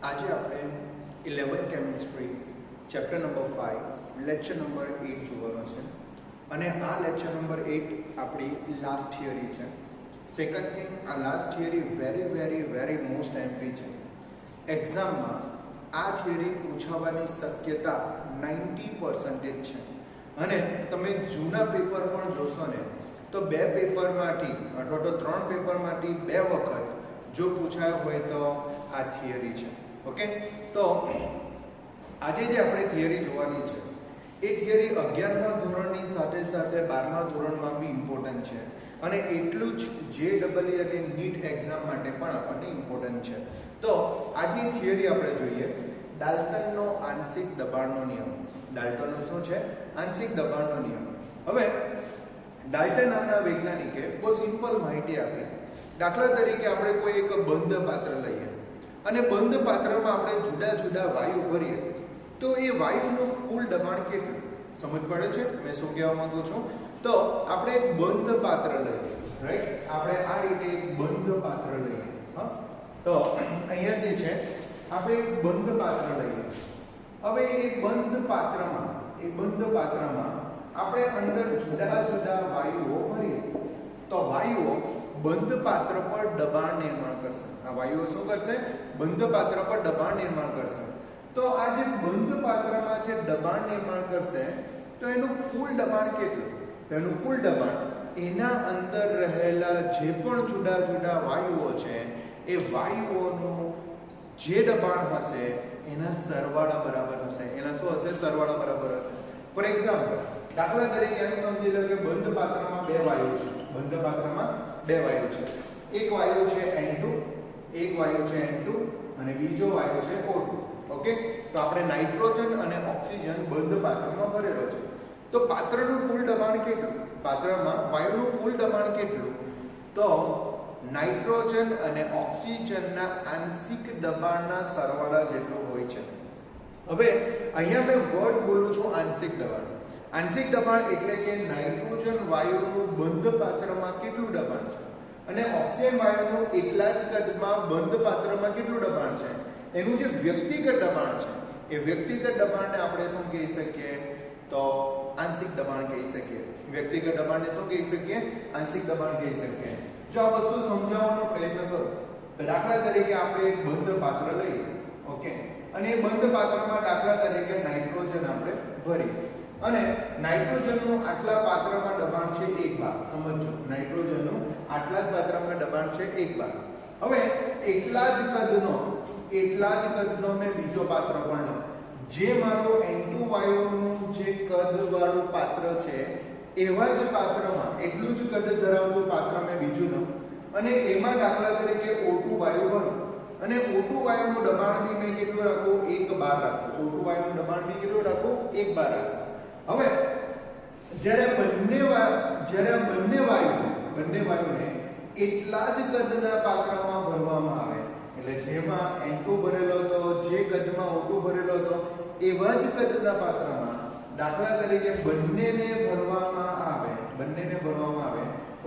આજે આપણે 11 chemistry chapter number 5 lecture number 8 જોવાનો છે અને આ લેક્ચર નંબર 8 આપણી લાસ્ટ થિયરી છે. સેકન્ડ થિંગ, આ last theory very most MP છે. એક્ઝામમાં આ થિયરી પૂછાવાની શક્યતા 90% છે અને તમે જૂના પેપર પણ જોશો ને તો 2 પેપરમાંથી અથવા તો 3 પેપરમાંથી 2 વખત જો પૂછાયો હોય તો આ થિયરી છે. ઓકે, તો આજે જે આપણે થિયરી જોવાની છે એ થિયરી 11મા ધોરણની સાથે સાથે 12મા ધોરણમાં બી ઇમ્પોર્ટન્ટ છે અને એટલું જ JEE અને નીટ એક્ઝામ માટે પણ આપણને ઇમ્પોર્ટન્ટ છે. તો આજની થિયરી આપણે જોઈએ. ડાલ્ટનનો આંશિક દબાણનો નિયમ. ડાલ્ટનનો શું છે? આંશિક દબાણનો નિયમ. હવે ડાલ્ટન નામના વૈજ્ઞાનિકે બહુ સિમ્પલ માહિતી આપી. દાખલા તરીકે આપણે કોઈ એક બંધ પાત્ર લઈએ અને બંધ પાત્રમાં આપણે જુદા જુદા વાયુ ભરીએ તો એ વાયુનું કુલ દબાણ કેટલું? સમજ પડે છે મેં શું કહેવા માંગુ છું? તો આપણે એક બંધ પાત્ર લઈએ, રાઈટ? આપણે આ રીતે એક બંધ પાત્ર લઈએ. હા, તો અહીંયા જે છે આપણે એક બંધ પાત્ર લઈએ. હવે એ બંધ પાત્રમાં આપણે અંદર જુદા જુદા વાયુઓ ભરીએ તો વાયુઓ બંધ પાત્ર પર દબાણ નિર્માણ કરશે. આ વાયુઓ શું કરશે? બંધ પાત્ર પર દબાણ નિર્માણ કરશે. તો આ જે બંધ પાત્રમાં જે દબાણ નિર્માણ કરશે તો એનું કુલ દબાણ કેટલું? તેનું કુલ દબાણ એના અંદર રહેલા જે પણ જુદા જુદા વાયુઓ છે એ વાયુઓનું જે દબાણ હશે એના સરવાળા બરાબર હશે. એના શું હશે? સરવાળા બરાબર હશે. ફોર એક્ઝામ્પલ, દાખલા તરીકે એમ સમજી લો કે બંધ પાત્રમાં 2 વાયુ છે. બંધ પાત્રમાં 2 વાયુ છે. એક વાયુ છે N2, એક વાયુ છે N2 અને બીજો વાયુ છે O2. ઓકે, તો આપણે નાઇટ્રોજન અને ઓક્સિજન બંધ પાત્રમાં ભરેલો છે. તો પાત્રનું કુલ દબાણ કેટલું? પાત્રમાં વાયુનું કુલ દબાણ કેટલું? તો નાઇટ્રોજન અને ઓક્સિજનના આંશિક દબાણના સરવાળા જેટલું હોય છે. હવે અહીંયા મેં વર્ડ બોલું છું આંશિક દબાણ. આંશિક દબાણ એટલે કે નાઇટ્રોજન વાયુનું બંધ પાત્રમાં કેટલું દબાણ છે અને ઓક્સિજન વાયુનું એકલા જ કદમાં બંધ પાત્રમાં કેટલું દબાણ છે, એનું જે વ્યક્તિગત દબાણ છે એ વ્યક્તિગત દબાણને આપણે શું કહી શકીએ? તો આંશિક દબાણ કહી શકીએ. વ્યક્તિગત દબાણને શું કહી શકીએ? આંશિક દબાણ કહી શકીએ. જો આ વસ્તુ સમજાવવાનો પ્રયત્ન કરો તો દાખલા તરીકે આપણે એક બંધ પાત્ર લઈએ. ઓકે, અને એ બંધ પાત્રમાં દાખલા તરીકે નાઇટ્રોજન આપણે ભરીએ અને નાઇટ્રોજનનું આટલા પાત્રમાં દબાણ છે 1 બાર. સમજો, નાઇટ્રોજનનું આટલા જ પાત્રમાં દબાણ છે 1 બાર. હવે એટલા જ કદનો મેં બીજો પાત્ર પણ લઉં. જે મારો N2 વાયુનું જે કદ વાળું પાત્ર છે એવા જ પાત્રમાં એટલું જ કદ ધરાવતું પાત્ર મેં બીજું લઉં અને એમાં દાખલા તરીકે O2 વાયુ ભરું અને O2 વાયુનું દબાણ બી મેં કેટલું રાખું? 1 બાર રાખું. O2 વાયુનું દબાણ બી કેટલું રાખું? 1 બાર રાખું. હવે જ્યારે બંને વાયુને એટલા જ કદના પાત્રમાં ભરવામાં આવે એટલે જેમાં N2 ભરેલો હતો, જે કદમાં O2 ભરેલો હતો એવા જ કદના પાત્રમાં દાખલા તરીકે બંનેને ભરવામાં આવે.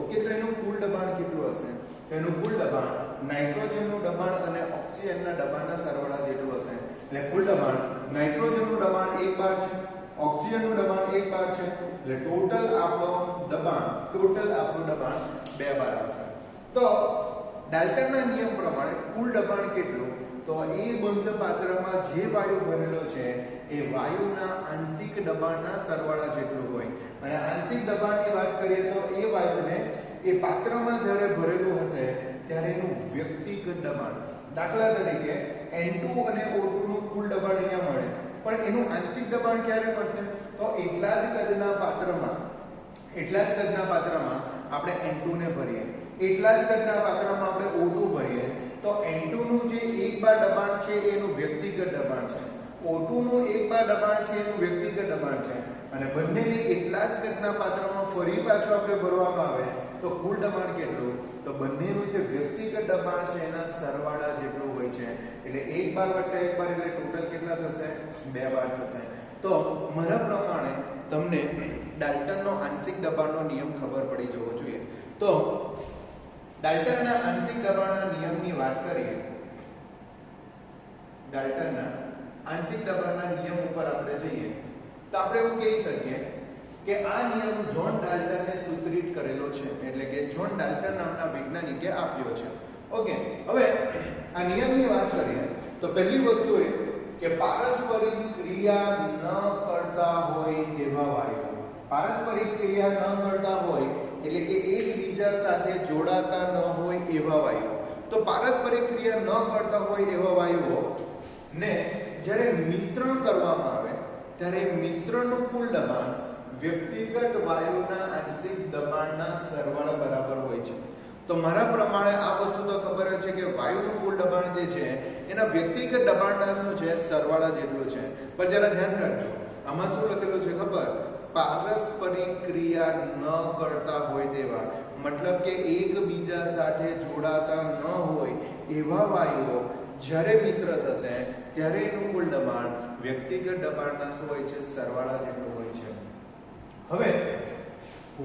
ઓકે, તો એનું કુલ દબાણ કેટલું હશે? એનું કુલ દબાણ નાઇટ્રોજનનું દબાણ અને ઓક્સિજનના દબાણના સરવાળા જેટલું હશે. એટલે કુલ દબાણ નાઇટ્રોજનનું દબાણ 1 બાર છે, ઓક્સિજનનું દબાણ 1 બાર છે, એટલે ટોટલ આપણું દબાણ 2 બાર આવશે. તો ડાલ્ટનના નિયમ પ્રમાણે કુલ દબાણ કેટલું? તો એ બંધ પાત્રમાં જે વાયુ ભરેલો છે એ વાયુના આંશિક દબાણના સરવાળા જેટલું હોય. અને આંશિક દબાણની વાત કરીએ તો એ વાયુને એ પાત્રમાં જ્યારે ભરેલું હશે ત્યારે એનું વ્યક્તિગત દબાણ, દાખલા તરીકે N2 અને O2 નું કુલ દબાણ અહીંયા મળે પણ એનું આંશિક દબાણ ક્યારે મળશે? તો એટલા જ કદના પાત્રમાં આપણે N2 ને ભરીએ, એટલા જ કદના પાત્રમાં આપણે O2 ભરીએ તો N2 નું જે 1 બાર દબાણ છે એનું વ્યક્તિગત દબાણ છે, O2 નું 1 બાર દબાણ છે એનું વ્યક્તિગત દબાણ છે અને બંનેને એટલા જ કદના પાત્રમાં ફરી પાછું આપણે ભરવામાં આવે તો કુલ દબાણ કેટલું? તો બંનેનું જે વ્યક્તિગત દબાણ છે એના સરવાળા જેટલું હોય છે. એટલે 1 બાર વત્તા 1 બાર એટલે ટોટલ કેટલા થશે? 2 બાર થશે. તો મારા પ્રમાણે તમને ડાલ્ટનનો આંશિક દબાણનો નિયમ ખબર પડી જવો જોઈએ. તો ડાલ્ટનના આંશિક દબાણના નિયમની વાત કરીએ ડાલ્ટનના આંશિક દબાણના નિયમ ઉપર આપણે જઈએ તો આપણે એવું કહી શકીએ કે આ નિયમ જ્હોન ડાલ્ટને સૂત્રિત કરેલો છે, એટલે કે જ્હોન ડાલ્ટન નામના વૈજ્ઞાનિકે આપ્યો છે. ઓકે, હવે આ નિયમની વાત કરીએ તો પહેલી વસ્તુ એ કે પારસ્પરિક ક્રિયા ન કરતા હોય તેવા વાયુઓ, પારસ્પરિક ક્રિયા ન કરતા હોય એટલે કે એકબીજા સાથે જોડાતા ન હોય એવા વાયુઓ. તો પારસ્પરિક ક્રિયા ન કરતા હોય એવા વાયુઓ ને જ્યારે મિશ્રણ કરવામાં આવે ત્યારે મિશ્રણનું કુલ દબાણ વ્યક્તિગત વાયુના આંશિક દબાણના સરવાળા બરાબર હોય છે. તો મારા પ્રમાણે આ વસ્તુ તો ખબર જ છે કે વાયુનું કુલ દબાણ જે છે એના વ્યક્તિગત દબાણના શું છે સરવાળા જેટલું છે. પણ જરા ધ્યાન રાખજો, આમાં શું લખેલું છે ખબર? પારસ્પરિક ક્રિયા ન કરતા હોય તેવા, મતલબ કે એકબીજા સાથે જોડાતા ન હોય એવા વાયુઓ જ્યારે મિશ્ર થશે ત્યારે એનું કુલ દબાણ વ્યક્તિગત દબાણના શું હોય છે સરવાળા જેટલું હોય છે. હવે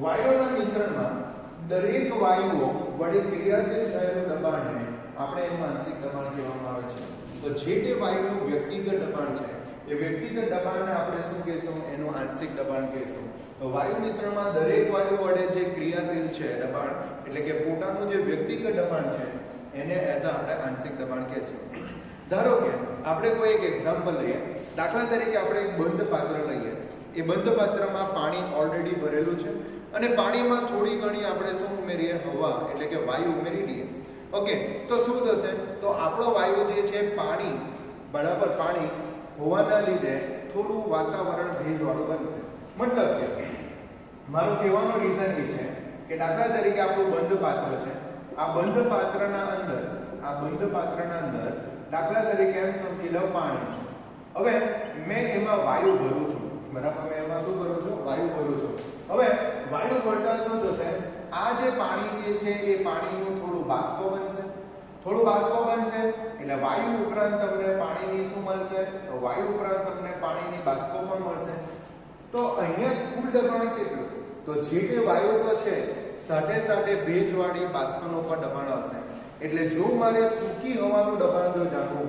વાયુઓના મિશ્રણમાં દરેક વાયુઓ વડે ક્રિયાશીલ થયેલું દબાણને આપણે એનું આંશિક દબાણ કહેવામાં આવે છે. તો જે તે વાયુનું વ્યક્તિગત દબાણ છે એ વ્યક્તિગત દબાણને આપણે શું કહેશું? એનું આંશિક દબાણ કહેશું. તો વાયુ મિશ્રણમાં દરેક વાયુ વડે જે ક્રિયાશીલ છે દબાણ, એટલે કે પોતાનું જે વ્યક્તિગત દબાણ છે એને એઝ આપણે આંશિક દબાણ કહેશું. ધારો કે આપણે કોઈ એક એક્ઝામ્પલ લઈએ, દાખલા તરીકે આપણે એક બંધ પાત્ર લઈએ. એ બંધ પાત્રમાં પાણી ઓલરેડી ભરેલું છે અને પાણીમાં થોડી ઘણી આપણે શું ઉમેરીએ? હવા, એટલે કે વાયુ ઉમેરી દઈએ. ઓકે, તો શું થશે? તો આપણો વાયુ જે છે પાણી બરાબર પાણી હોવાના લીધે થોડું વાતાવરણ ભેજવાળું બનશે. મતલબ કે મારો કહેવાનો રીઝન એ છે કે દાખલા તરીકે આપણું બંધ પાત્ર છે, આ બંધ પાત્રના અંદર દાખલા તરીકે એમ સમજી લો પાણી છે. હવે મેં એમાં વાયુ ભરું છું, બરાબર? મેં એમાં શું કરું છું? વાયુ ભરું છું. હવે વાયુ ભરતા શું થશે? આ જે પાણી જે છે એ પાણીનું થોડું બાષ્પ બનશે. થોડું બાષ્પ બનશે એટલે વાયુ ઉપરાંત તમને પાણીની શું મળશે? તો વાયુ ઉપરાંત તમને પાણીની બાષ્પ પણ મળશે. તો અહીંયા કુલ દબાણ કેટલું? તો જે તે વાયુ તો છે સાથે સાથે ભેજવાળી બાષ્પનું પણ દબાણ આવશે. એટલે જો મારે સૂકી હવાનું દબાણ જો જાણવું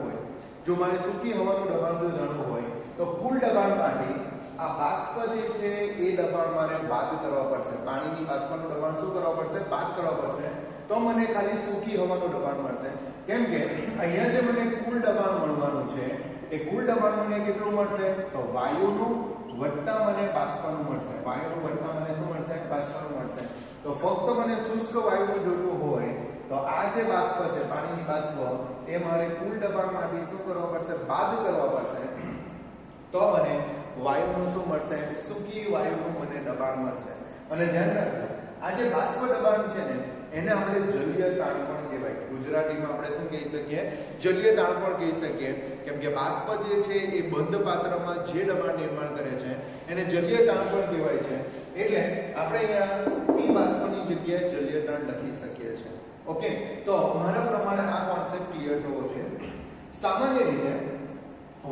હોય તો કુલ દબાણમાંથી આ બાષ્પ જે છે એ દબાણ મારે બાદ કરવા પડશે. પાણીની બાષ્પનું દબાણ શું કરવા પડશે? બાદ કરવા પડશે. તો મને ખાલી સૂકી હવાનું દબાણ મળશે. કેમ કે અહીંયા જે મને કુલ દબાણ મળવાનું છે એ કુલ દબાણ મને કેટલું મળશે? તો વાયુનું વત્તા મને બાષ્પનું મળશે. વાયુનું વત્તા મને શું મળશે? બાષ્પનું મળશે. તો ફક્ત મને શુષ્ક વાયુનું જોઈતું હોય તો આ જે બાષ્પ છે પાણીની બાષ્પ એ મારે કુલ દબાણમાંથી શું કરવા પડશે? બાદ કરવા પડશે. તો મને વાયુનું શું મળશે? સૂકી વાયુનું મને દબાણ મળશે. અને ધ્યાન રાખજો, આ જે બાષ્પ દબાણ છે ને એને આપણે જલીય તાણ પણ કહેવાય. ગુજરાતીમાં આપણે શું કહી શકીએ? જલીય તાણ પણ કહી શકીએ. કેમ કે બાષ્પ જે છે એ બંધ પાત્રમાં જે દબાણ નિર્માણ કરે છે એને જલીય તાણ પણ કહેવાય છે. એટલે આપણે અહીંયા P બાષ્પની જગ્યાએ જલીય તાણ લખી શકીએ છીએ. ઓકે, તો મારા પ્રમાણે આ કોન્સેપ્ટ ક્લિયર થવો જોઈએ. સામાન્ય રીતે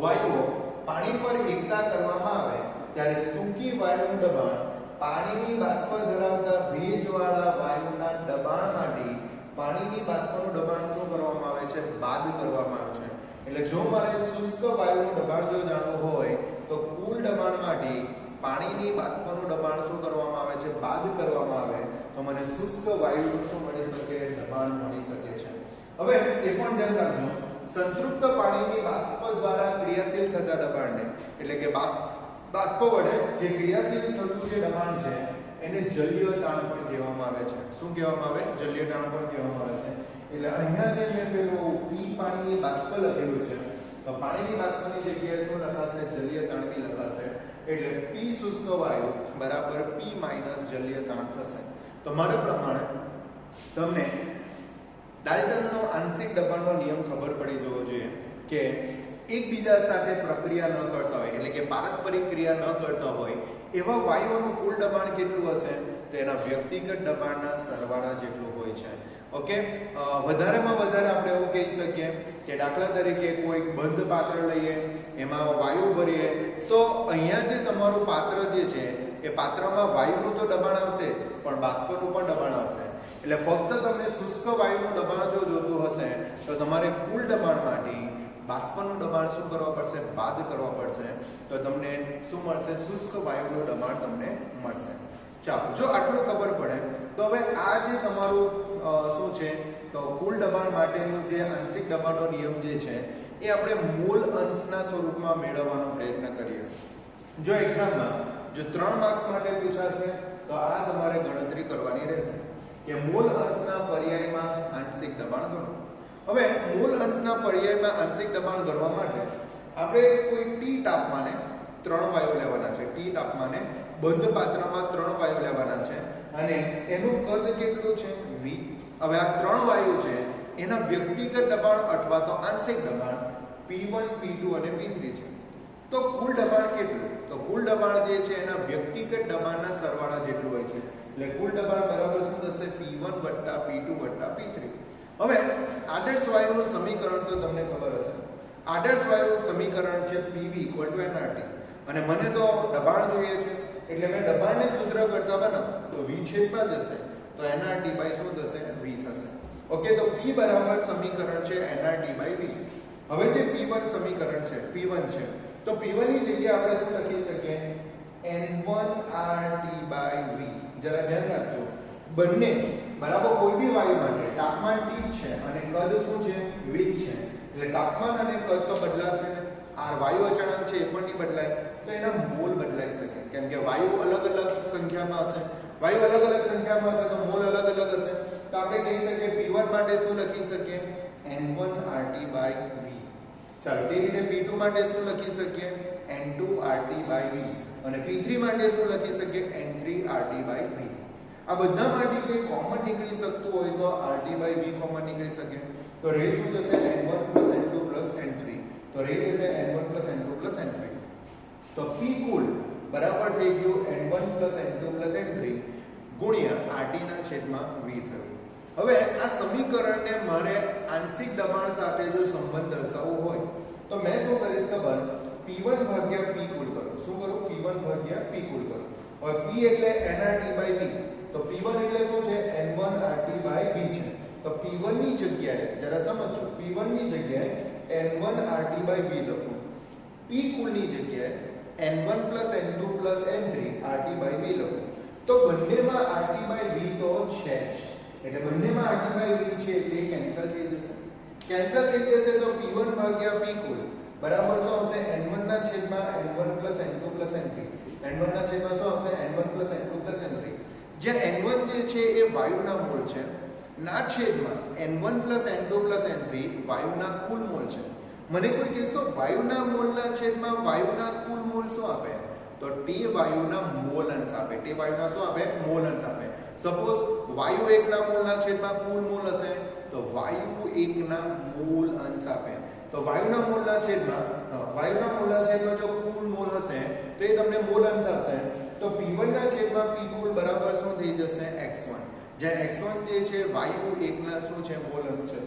વાયુઓ પાણી પર એકતા કરવામાં આવે ત્યારે સૂકી વાયુનું દબાણ પાણીની બાષ્પ ધરાવતા ભેજવાળા વાયુના દબાણમાંથી પાણીની બાષ્પનું દબાણ શું કરવામાં આવે છે? બાદ કરવામાં આવે છે. એટલે જો મારે શુષ્ક વાયુનું દબાણ જો જાણવું હોય તો કુલ દબાણમાંથી પાણીની બાષ્પનું દબાણ શું કરવામાં આવે છે? બાદ કરવામાં આવે તો મને શુષ્ક વાયુનું શું મળી શકે? દબાણ મળી શકે છે. હવે એ પણ ધ્યાન રાખજો, સંતૃપ્ત પાણીની બાષ્પ દ્વારા ક્રિયાશીલ થતા દબાણને, એટલે કે બાષ્પ વડે જે ક્રિયાશીલ થતું જે દબાણ છે એને જલીય તાણ પણ કહેવામાં આવે છે. શું કહેવામાં આવે? જલીય તાણ પણ કહેવામાં આવે છે. એટલે અહીંયા જે મેં પેલું P પાણીની બાષ્પ લખેલું છે તો પાણીની બાષ્પની જગ્યાએ શું લખાશે? જલીય તાણ બી લખાશે. એટલે P શુષ્ક વાયુ બરાબર P માઈનસ જલીય તાણ થશે. તો મારા પ્રમાણે તમને ડાલ્ટનનો આંશિક દબાણનો નિયમ ખબર પડી જવો જોઈએ કે એકબીજા સાથે પ્રક્રિયા ન કરતા હોય, એટલે કે પારસ્પરિક ક્રિયા ન કરતા હોય એવા વાયુઓનું કુલ દબાણ કેટલું હશે? તો એના વ્યક્તિગત દબાણના સરવાળા જેટલું હોય છે. ઓકે, વધારેમાં વધારે આપણે એવું કહી શકીએ કે દાખલા તરીકે કોઈ બંધ પાત્ર લઈએ, એમાં વાયુ ભરીએ તો અહીંયા જે તમારું પાત્ર જે છે એ પાત્રમાં વાયુનું તો દબાણ આવશે પણ બાષ્પનું પણ દબાણ આવશે. એટલે ફક્ત તમને શુષ્ક વાયુનું દબાણ જો જોતું હશે તો તમારે કુલ દબાણમાંથી બાષ્પનું દબાણ શું કરવા પડશે? બાદ કરવા પડશે. તો તમને શું મળશે? શુષ્ક વાયુનું દબાણ તમને મળશે. ચાલો, જો આટલું ખબર પડે તો હવે આ જે તમારું શું છે તો કુલ દબાણ માટેનું જે આંશિક દબાણનો નિયમ જે છે એ આપણે મૂળ અંશના સ્વરૂપમાં મેળવવાનો પ્રયત્ન કરીએ. જો એક્ઝામમાં જો 3 માર્ક્સ માટે પૂછાશે તો આ તમારે ગણતરી કરવાની રહેશે કે મૂળ અંશના પર્યાયમાં આંશિક દબાણ ગણો. હવે મૂળ અંશના પર્યાયમાં આંશિક દબાણ ગણવા માટે આપણે કોઈ ટી તાપમાને 3 વાયુ લેવાના છે. ટી તાપમાને બંધ પાત્રમાં 3 વાયુ લેવાના છે અને એનું કદ કેટલું છે? V. હવે આ 3 વાયુ છે એના વ્યક્તિગત દબાણ અથવા તો આંશિક દબાણ P1, P2 અને P3 છે. તો કુલ દબાણ કેટલું? તો કુલ દબાણ જે છે એના વ્યક્તિગત દબાણના સરવાળા જેટલું હોય છે. એટલે કુલ દબાણ બરાબર શું થશે? P1 P2 P3. હવે આદર્શ વાયુનું સમીકરણ તો તમને ખબર હશે. આદર્શ વાયુનું સમીકરણ છે PV nRT અને મને તો દબાણ જોઈએ છે એટલે મેં દબાણને સૂત્ર કરતા બનાવ તો V છેદમાં જશે તો nRT બાય શું થશે? V થશે. ઓકે, તો P બરાબર સમીકરણ છે nRT બાય V. હવે જે P1 સમીકરણ છે P1 છે તો P1 ની જગ્યાએ આપણે શું લખી શકીએ? N1RT by V. જરા ધ્યાન રાખજો, બંને બરાબર કોઈ બી વાયુ માટે તાપમાન T છે અને કદ શું છે? V છે. એટલે તાપમાન અને કદ તો બદલાશે ને. આ વાયુ અચળાંક છે એ પણ નહીં બદલાય તો એના મોલ બદલાઈ શકે કેમ કે વાયુ અલગ અલગ સંખ્યામાં હશે. વાયુ અલગ અલગ સંખ્યામાં હશે તો મોલ અલગ અલગ હશે. તો આપણે કહી શકીએ P1 માટે શું લખી શકીએ? N1RT by V. ચાલો, તે રીતે P2 માટે શું લખી શકીએ? N2RT બાય V અને P3 માટે શું લખી શકીએ? N3RT by V. આ બધામાંથી કોઈ કોમન નીકળી શકતું હોય તો RT બાય V કોમન નીકળી શકે. તો રે શું થશે? N1 N2 N3. તો રે થશે N1 N2 N3. તો P કુલ બરાબર થઈ ગયું N1 N2 N3 ગુણ્યા RT ના છેદમાં V થયું. હવે આ સમીકરણને મારે આંશિક દબાણ સાથે જો સંબંધ દર્શાવવો હોય તો મેં શું કરીશ ખબર? P1 ભાગ્યા P કુલ કરું. શું કરું? P1 ભાગ્યા P કુલ કરું. હવે P એટલે nRT બાય V. તો P1 એટલે શું છે? N1RT બાય V છે. તો P1 ની જગ્યાએ જરા સમજો, P1 ની જગ્યાએ N1RT બાય V લખું. P કુલ ની જગ્યાએ N1 N2 N3 RT by V લખું. તો બંનેમાં RT બાય V તો છે જ. એટલે બંનેમાં RT બાય V છે એટલે કેન્સલ થઈ જશે. કેન્સલ થઈ જશે તો P1 ભાગ્યા P કુલ બરાબર શું આવશે? N1 ના છેદમાં N1 N2 N3. N1 ના છેદમાં શું આવશે? N1 N2 N3. જે N1 જે છે એ વાયુના મોલ છે ના છેદમાં N1 N2 N3 વાયુના કુલ મોલ છે. મને કોઈ કહેશો વાયુના મોલના છેદમાં વાયુના કુલ મોલ શું આપે? તો T વાયુના મોલ અંશ આપે. T વાયુના શું આપે? મોલ અંશ આપે. સપોઝ વાયુ એકના મોલના છેદમાં કુલ મોલ હશે તો વાયુ એકના મોલ અંશ આપે. તો વાયુના મોલના છેદમાં જો કુલ મોલ હશે તો એ તમને મોલ અંશ આપશે. તો P1 ના છેદમાં P કુલ બરાબર શું થઈ જશે? x1. જ્યાં x1 જે છે વાયુ એકના શું છે? મોલ અંશ છે.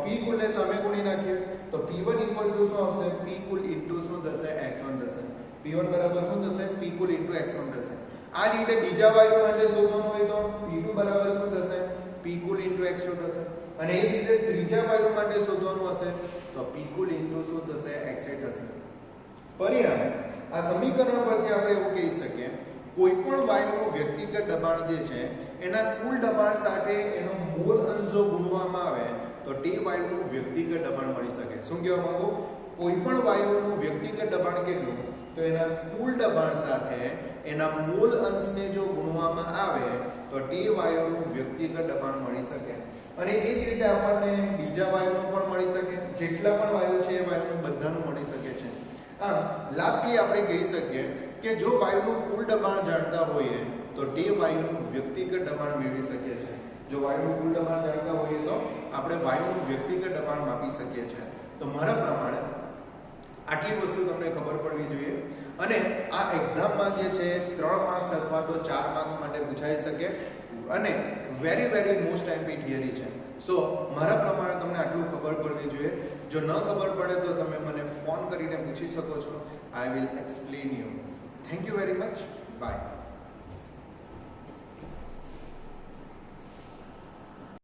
P કુલ ને સામે ગુણી નાખીએ તો P1 ઇક્વલ ટુ શું આવશે? P કુલ ઇન્ટુ શું થશે? x1 થશે. P1 બરાબર શું થશે? P કુલ ઇન્ટુ x1 થશે. આ જ રીતે બીજા વાયુ માટે શોધવાનું હોય તો P2 બરાબર શું થશે? P કુલ ઇન્ટુ x2 થશે. અને એ જ રીતે ત્રીજા વાયુ માટે શોધવાનું હશે તો P કુલ ઇન્ટુ શું થશે? x8 થશે. પરિણામે આ સમીકરણ પરથી આપણે એવું કહી શકીએ કોઈ પણ વાયુનું વ્યક્તિગત દબાણ જે છે એના કુલ દબાણ સાથે એનો મોલ અંશ જો ગુણવામાં આવે તો તે વાયુનું વ્યક્તિગત દબાણ મળી શકે. શું કહેવા માંગુ? કોઈ પણ વાયુનું વ્યક્તિગત દબાણ કેટલું? તો એના કુલ દબાણ સાથે એના મોલ અંશને જો ગુણવામાં આવે તો તે વાયુનું વ્યક્તિગત દબાણ મળી શકે. અને એ જ રીતે આપણને બીજા વાયુનું પણ મળી શકે. જેટલા પણ વાયુ છે એ વાયુનું બધાનું મળી શકે છે. લાસ્ટલી આપણે કહી શકીએ કે જો વાયુનું કુલ દબાણ જાણતા હોઈએ તો તે વાયુનું વ્યક્તિગત દબાણ મેળવી શકીએ છીએ. જો વાયુનું કુલ દબાણ જાણતા હોઈએ તો આપણે વાયુનું વ્યક્તિગત દબાણ માપી શકીએ છીએ. તો મારા પ્રમાણે આટલી વસ્તુ તમને ખબર પડવી જોઈએ. અને આ એક્ઝામમાં જે છે 3 માર્ક્સ અથવા તો 4 માર્ક્સ માટે પૂછાઈ શકે અને વેરી મોસ્ટ એમપી થિયરી છે. સો મારા પ્રમાણે તમને આટલું ખબર પડવી જોઈએ. જો ન ખબર પડે તો તમે મને ફોન કરીને પૂછી શકો છો. I will explain you. Thank you very much. By.